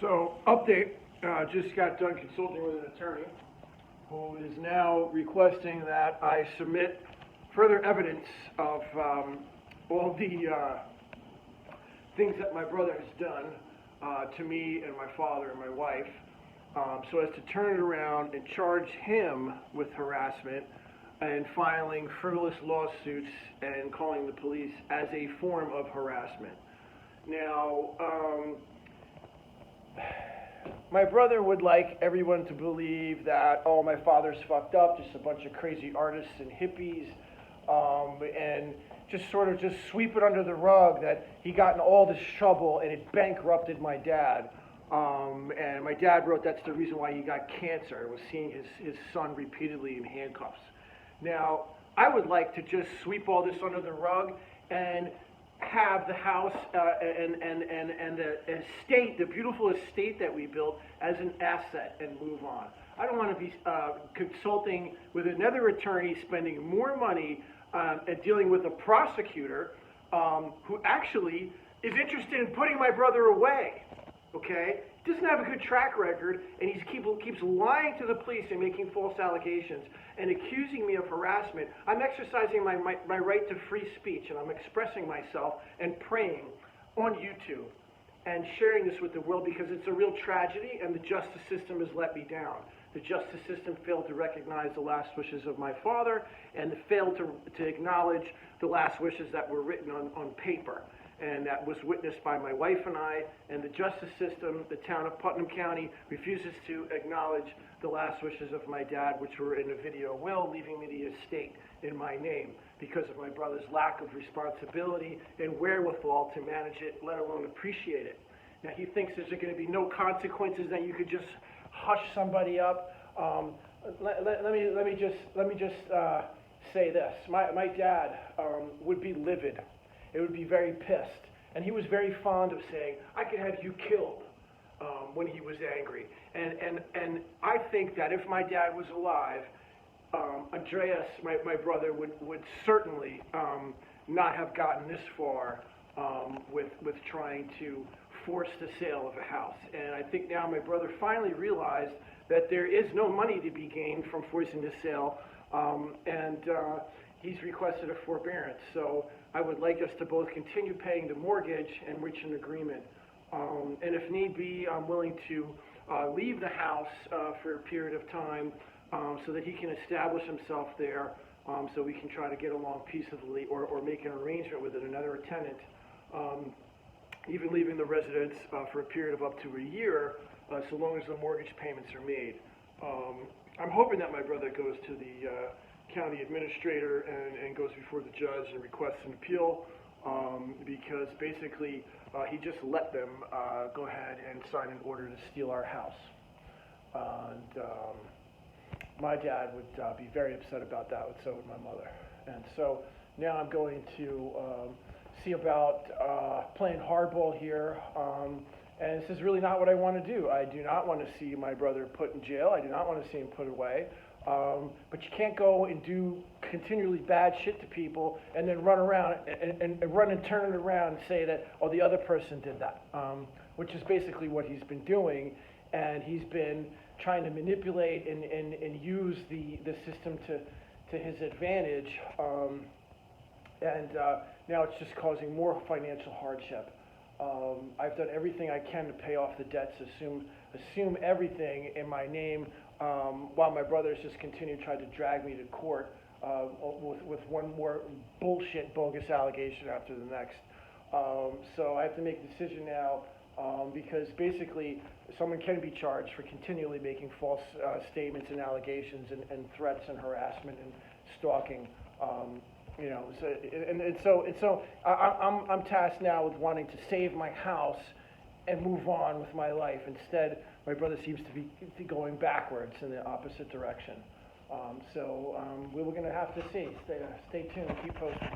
So, update, just got done consulting with an attorney who is now requesting that I submit further evidence of all the things that my brother has done to me and my father and my wife, so as to turn it around and charge him with harassment and filing frivolous lawsuits and calling the police as a form of harassment. Now, my brother would like everyone to believe that, oh, my father's fucked up, just a bunch of crazy artists and hippies, and just sort of just sweep it under the rug that he got in all this trouble and it bankrupted my dad. And my dad wrote that's the reason why he got cancer, was seeing his son repeatedly in handcuffs. Now, I would like to just sweep all this under the rug and have the house and the estate, the beautiful estate that we built, as an asset and move on. I don't want to be consulting with another attorney, spending more money and dealing with a prosecutor who actually is interested in putting my brother away. Okay? Doesn't have a good track record, and he keeps lying to the police and making false allegations and accusing me of harassment. I'm exercising my right to free speech, and I'm expressing myself and praying on YouTube and sharing this with the world because it's a real tragedy, and the justice system has let me down. The justice system failed to recognize the last wishes of my father and failed to acknowledge the last wishes that were written on paper. And that was witnessed by my wife and I, and the justice system, the town of Putnam County, refuses to acknowledge the last wishes of my dad, which were in a video will, leaving me the estate in my name because of my brother's lack of responsibility and wherewithal to manage it, let alone appreciate it. Now, he thinks there's going to be no consequences, that you could just hush somebody up. Let me just say this. My dad would be livid. It would be very pissed. And he was very fond of saying, I could have you killed, when he was angry. And I think that if my dad was alive, Andreas, my brother, would certainly not have gotten this far with trying to force the sale of a house. And I think now my brother finally realized that there is no money to be gained from forcing the sale, and he's requested a forbearance. So I would like us to both continue paying the mortgage and reach an agreement. And if need be, I'm willing to leave the house for a period of time so that he can establish himself there, so we can try to get along peaceably or make an arrangement with another tenant, even leaving the residence for a period of up to a year, so long as the mortgage payments are made. I'm hoping that my brother goes to the county administrator and goes before the judge and requests an appeal, because basically he just let them go ahead and sign an order to steal our house. And my dad would be very upset about that, but so would my mother. And so now I'm going to see about playing hardball here. And this is really not what I want to do. I do not want to see my brother put in jail. I do not want to see him put away. But you can't go and do continually bad shit to people and then run around and run and turn it around and say that, oh, the other person did that, which is basically what he's been doing. And he's been trying to manipulate and use the system to his advantage. And now it's just causing more financial hardship. I've done everything I can to pay off the debts, assume everything in my name, while my brothers just continue to try to drag me to court with one more bullshit, bogus allegation after the next. So I have to make a decision now, because basically someone can be charged for continually making false statements and allegations and threats and harassment and stalking. So I'm tasked now with wanting to save my house and move on with my life. Instead, my brother seems to be going backwards in the opposite direction. We're going to have to see. Stay tuned. Keep posting.